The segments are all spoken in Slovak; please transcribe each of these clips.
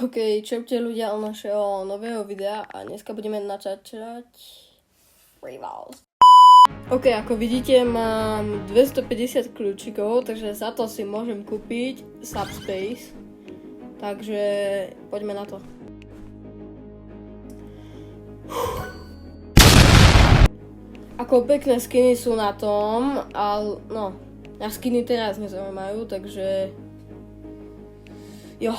OK, čaute ľudia u našeho nového videa a dneska budeme natáčať Rivals. OK, ako vidíte mám 250 kľúčikov, takže za to si môžem kúpiť Subspace. Takže poďme na to. Ako pekné skiny sú na tom, ale no, na skiny teraz nezaujímajú, takže jo.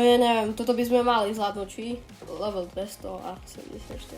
Ja neviem, toto by sme mali zvládnuť, či? Level 200 a 74.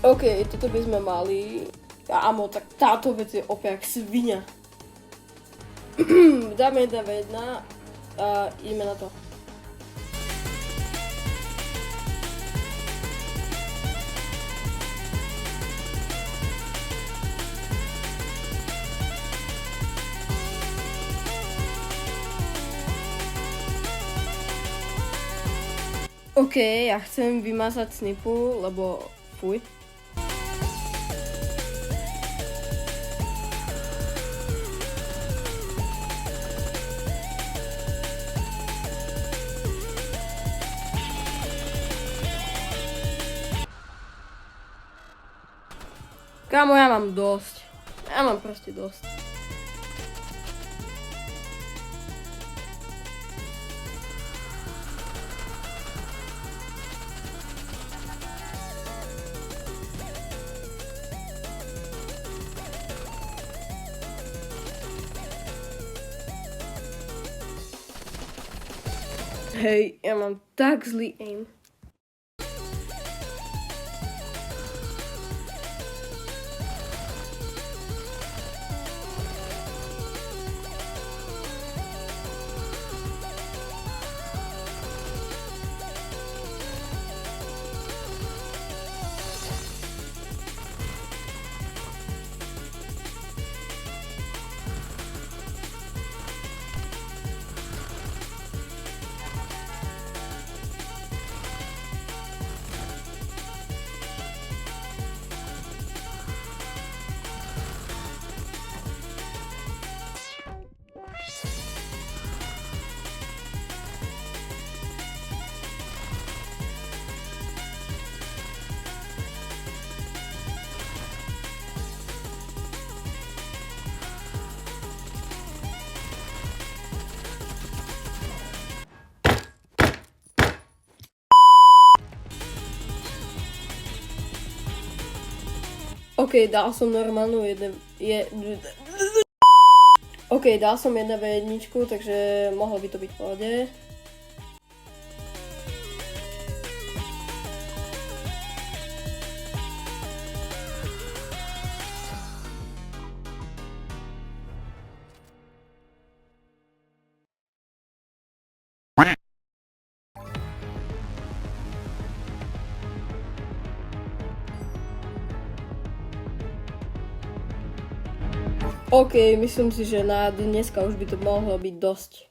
OK, toto by sme mali. Ámo, tak táto vec je opäť svinia. Dáme 1v1 a ideme na to. OK, ja chcem vymazať snipu, lebo fuj. Kámo, ja mám dosť. Ja mám proste dosť. Hej, ja mám tak zlý aim. OK, dal som normálnu OK, dal som 1v1, takže mohlo by to byť v pohode. OK, myslím si, že na dneska už by to mohlo byť dosť.